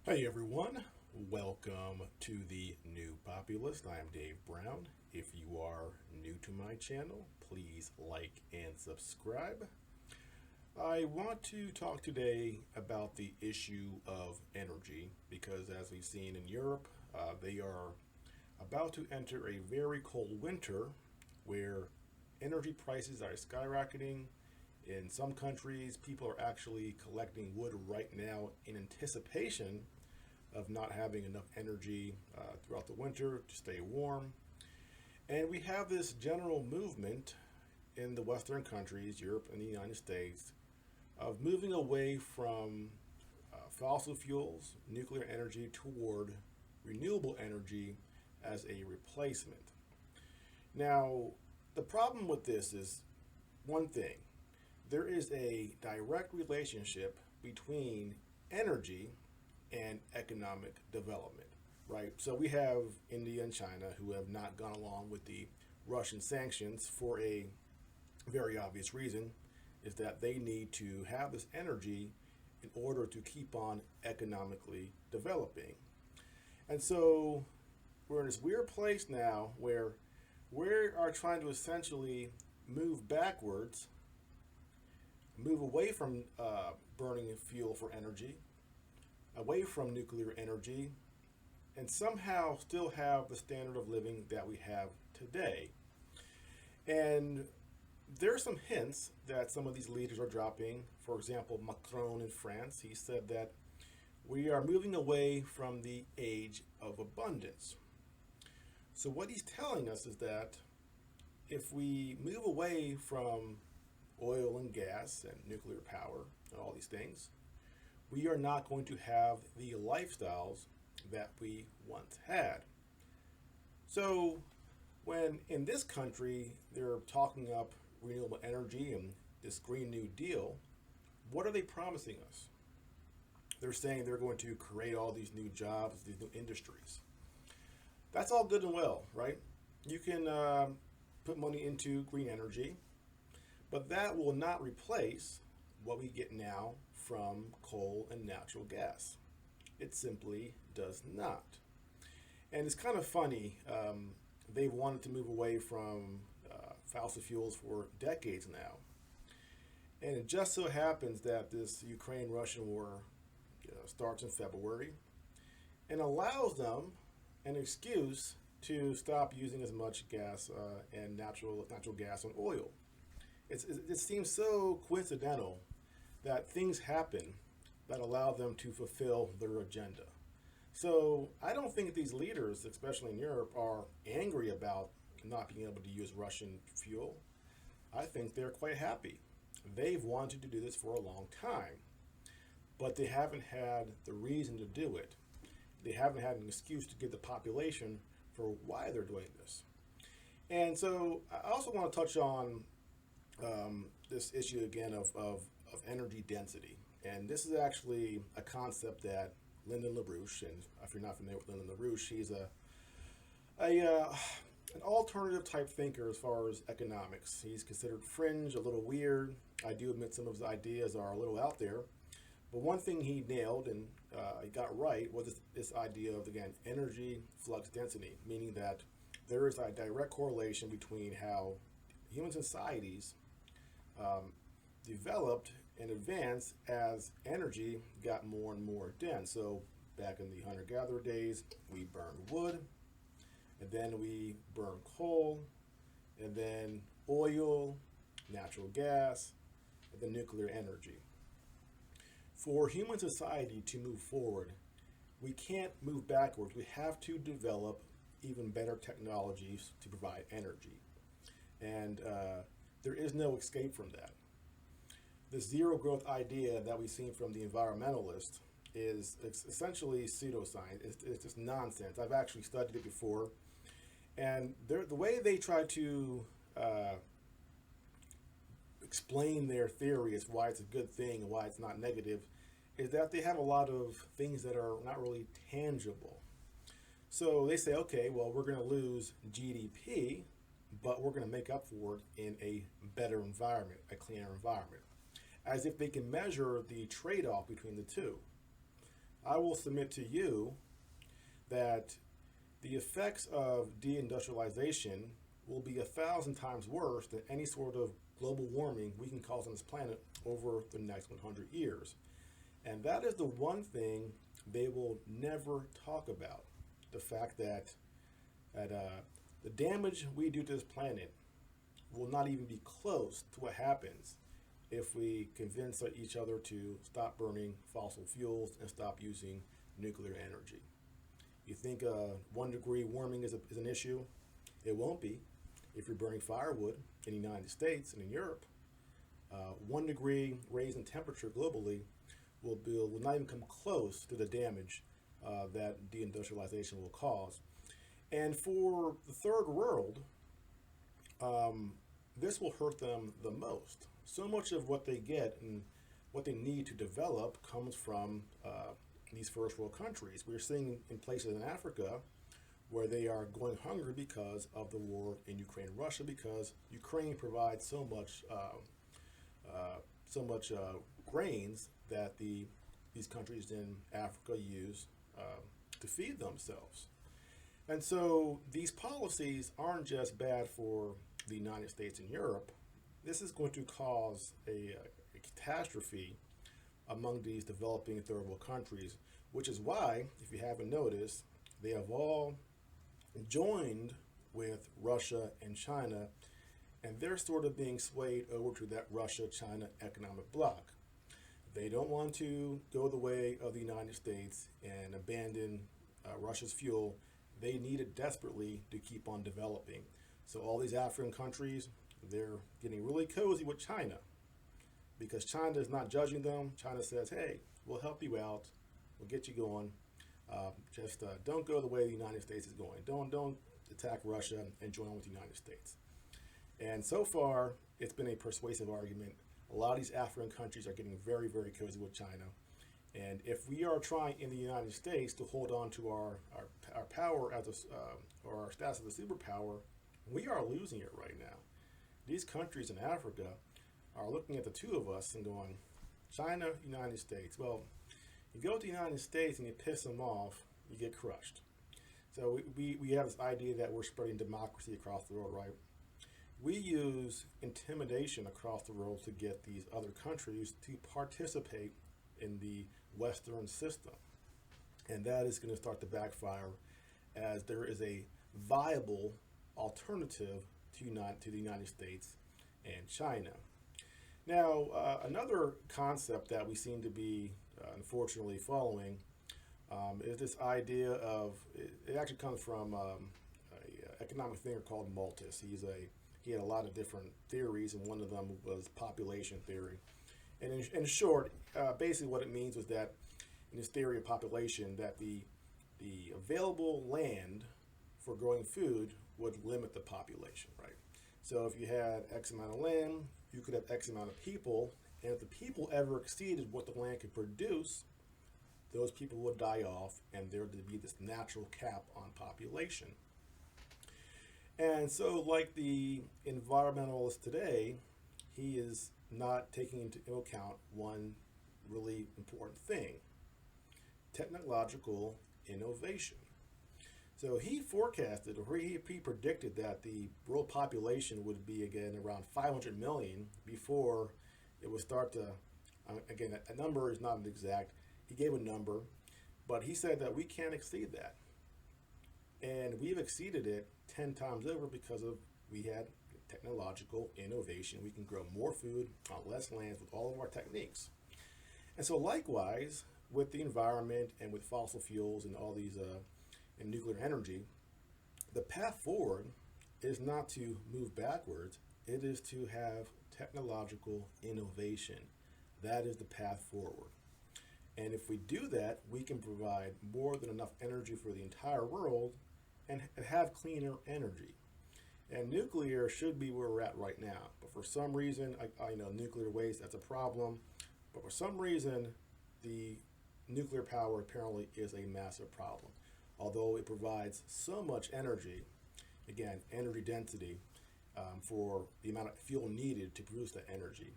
Hey everyone, welcome to the New Populist. I am Dave Brown. If you are new to my channel, please like and subscribe. I want to talk today about the issue of energy because, as we've seen in Europe, they are about to enter a very cold winter where energy prices are skyrocketing. In some countries, people are actually collecting wood right now in anticipation of not having enough energy throughout the winter to stay warm. And we have this general movement in the Western countries, Europe and the United States, of moving away from fossil fuels, nuclear energy, toward renewable energy as a replacement. Now, the problem with this is one thing. There is a direct relationship between energy and economic development, right? So we have India and China who have not gone along with the Russian sanctions for a very obvious reason, is that they need to have this energy in order to keep on economically developing. And so we're in this weird place now where we are trying to essentially move backwards, move away from burning fuel for energy, away from nuclear energy, and somehow still have the standard of living that we have today. And there are some hints that some of these leaders are dropping. For example, Macron in France, he said that we are moving away from the age of abundance. So what he's telling us is that if we move away from oil and gas and nuclear power and all these things, we are not going to have the lifestyles that we once had. So when in this country they're talking up renewable energy and this Green New Deal, what are they promising us? They're saying they're going to create all these new jobs, these new industries. That's all good and well, right? You can put money into green energy, but that will not replace what we get now from coal and natural gas. It simply does not. And it's kind of funny. They've wanted to move away from fossil fuels for decades now. And it just so happens that this Ukraine-Russian war starts in February and allows them an excuse to stop using as much gas and natural gas and oil. It seems so coincidental that things happen that allow them to fulfill their agenda. So I don't think these leaders, especially in Europe, are angry about not being able to use Russian fuel. I think they're quite happy. They've wanted to do this for a long time, but they haven't had the reason to do it. They haven't had an excuse to give the population for why they're doing this. And so I also want to touch on this issue again of energy density. And this is actually a concept that Lyndon LaRouche, and if you're not familiar with Lyndon LaRouche, he's an alternative type thinker as far as economics. He's considered fringe, a little weird. I do admit some of his ideas are a little out there. But one thing he nailed and he got right was this idea of, again, energy flux density, meaning that there is a direct correlation between how human societies developed and advanced as energy got more and more dense. So back in the hunter-gatherer days, we burned wood, and then we burned coal, and then oil, natural gas, and then nuclear energy. For human society to move forward, we can't move backwards. We have to develop even better technologies to provide energy. And there is no escape from that. The zero growth idea that we've seen from the environmentalists is essentially pseudoscience. It's just nonsense. I've actually studied it before. And the way they try to explain their theory as why it's a good thing and why it's not negative is that they have a lot of things that are not really tangible. So they say, okay, well, we're going to lose GDP, but we're going to make up for it in a better environment, a cleaner environment, as if they can measure the trade-off between the two. I will submit to you that the effects of deindustrialization will be 1,000 times worse than any sort of global warming we can cause on this planet over the next 100 years. And that is the one thing they will never talk about. The fact that the damage we do to this planet will not even be close to what happens if we convince each other to stop burning fossil fuels and stop using nuclear energy. You think 1 degree warming is an issue? It won't be if you're burning firewood in the United States and in Europe. 1 degree raise in temperature globally will not even come close to the damage that deindustrialization will cause. And for the third world, this will hurt them the most. So much of what they get and what they need to develop comes from these first world countries. We're seeing in places in Africa where they are going hungry because of the war in Ukraine and Russia, because Ukraine provides so much grains that these countries in Africa use to feed themselves. And so these policies aren't just bad for the United States and Europe. This is going to cause a catastrophe among these developing third world countries, which is why, if you haven't noticed, they have all joined with Russia and China, and they're sort of being swayed over to that Russia-China economic bloc. They don't want to go the way of the United States and abandon Russia's fuel. They need it desperately to keep on developing. So all these African countries, they're getting really cozy with China because China is not judging them. China says, hey, we'll help you out. We'll get you going. Just don't go the way the United States is going. Don't attack Russia and join with the United States. And so far, it's been a persuasive argument. A lot of these African countries are getting very, very cozy with China. And if we are trying in the United States to hold on to our power as or our status as a superpower, we are losing it right now. These countries in Africa are looking at the two of us and going, China, United States. Well, you go to the United States and you piss them off, you get crushed. So we have this idea that we're spreading democracy across the world, right? We use intimidation across the world to get these other countries to participate in the Western system. And that is going to start to backfire as there is a viable alternative to the United States and China. Now, another concept that we seem to be unfortunately following is this idea of, it actually comes from an economic thinker called Malthus. He had a lot of different theories, and one of them was population theory. And in short, basically what it means was that in his theory of population, that the available land for growing food would limit the population, right? So if you had X amount of land, you could have X amount of people, and if the people ever exceeded what the land could produce, those people would die off, and there would be this natural cap on population. And so, like the environmentalist today, he is not taking into account one really important thing: technological innovation. So he forecasted, or he predicted, that the world population would be again around 500 million before it would start to, again, a number is not exact. He gave a number, but he said that we can't exceed that. And we've exceeded it 10 times over because we had technological innovation. We can grow more food on less land with all of our techniques. And so likewise, with the environment and with fossil fuels and all these and nuclear energy, the path forward is not to move backwards. It is to have technological innovation. That is the path forward. And if we do that, we can provide more than enough energy for the entire world and have cleaner energy. And nuclear should be where we're at right now. But for some reason, I know nuclear waste, that's a problem. But for some reason, the nuclear power apparently is a massive problem. Although it provides so much energy, again, energy density, for the amount of fuel needed to produce that energy.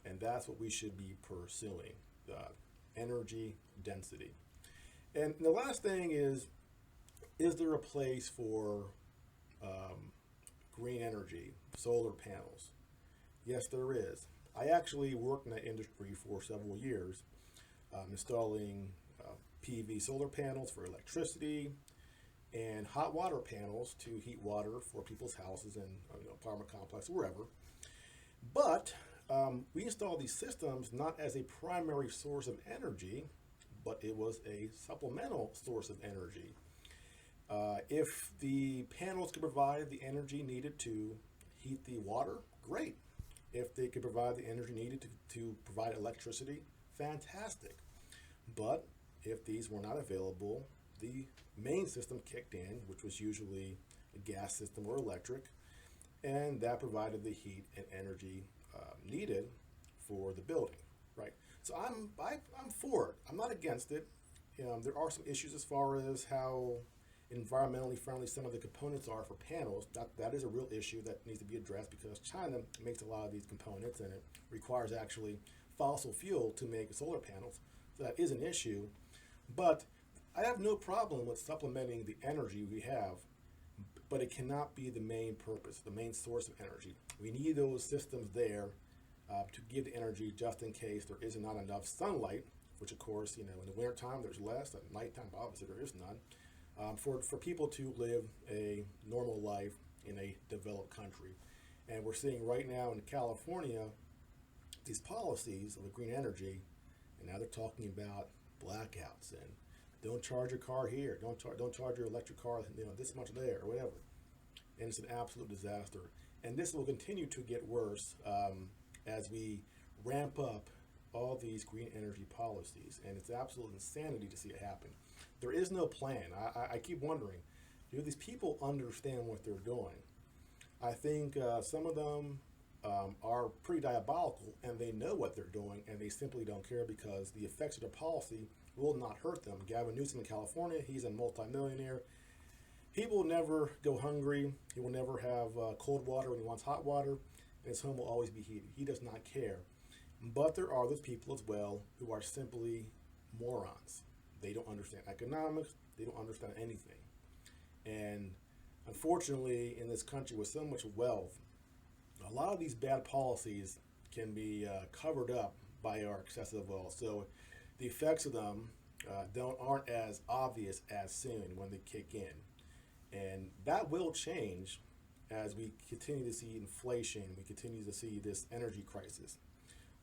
And that's what we should be pursuing, the energy density. And the last thing is there a place for green energy, solar panels? Yes, there is. I actually worked in that industry for several years, installing PV solar panels for electricity and hot water panels to heat water for people's houses and apartment complex, wherever. But we installed these systems not as a primary source of energy, but it was a supplemental source of energy. If the panels could provide the energy needed to heat the water, great. If they could provide the energy needed to provide electricity, fantastic. But if these were not available, the main system kicked in, which was usually a gas system or electric, and that provided the heat and energy needed for the building, right? So I'm for it. I'm not against it. There are some issues as far as how environmentally friendly some of the components are for panels. That is a real issue that needs to be addressed, because China makes a lot of these components and it requires actually fossil fuel to make solar panels. So that is an issue. But I have no problem with supplementing the energy we have, but it cannot be the main purpose, the main source of energy. We need those systems there to give the energy just in case there is not enough sunlight, which of course, in the wintertime there's less, at nighttime obviously there is none, for people to live a normal life in a developed country. And we're seeing right now in California these policies of the green energy, and now they're talking about blackouts and don't charge your car here, don't charge your electric car this much there or whatever. And it's an absolute disaster. And this will continue to get worse as we ramp up all these green energy policies. And it's absolute insanity to see it happen. There is no plan. I keep wondering, do these people understand what they're doing? I think some of them are pretty diabolical, and they know what they're doing, and they simply don't care because the effects of the policy will not hurt them. Gavin Newsom in California, he's a multimillionaire. He will never go hungry. He will never have cold water when he wants hot water, and his home will always be heated. He does not care. But there are those people as well who are simply morons. They don't understand economics. They don't understand anything. And unfortunately, in this country with so much wealth, a lot of these bad policies can be covered up by our excessive wealth. So the effects of them aren't as obvious as soon when they kick in. And that will change as we continue to see inflation, we continue to see this energy crisis.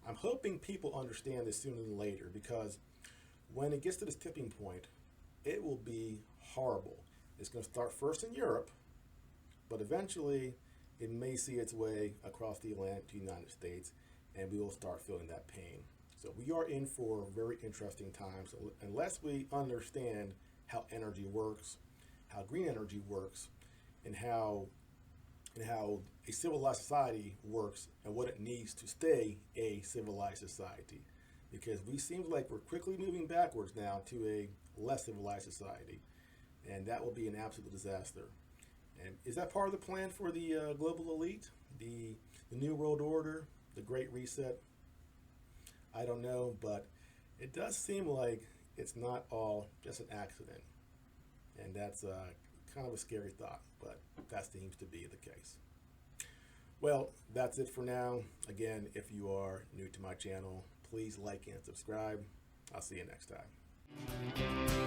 I'm hoping people understand this sooner than later, because when it gets to this tipping point, it will be horrible. It's going to start first in Europe, but eventually it may see its way across the Atlantic to the United States, and we will start feeling that pain. So we are in for very interesting times unless we understand how energy works, how green energy works, and how a civilized society works, and what it needs to stay a civilized society. Because we seem like we're quickly moving backwards now to a less civilized society, and that will be an absolute disaster. And is that part of the plan for the global elite, the New World Order, the Great Reset? I don't know, but it does seem like it's not all just an accident. And that's kind of a scary thought, but that seems to be the case. Well, that's it for now. Again, if you are new to my channel, please like and subscribe. I'll see you next time.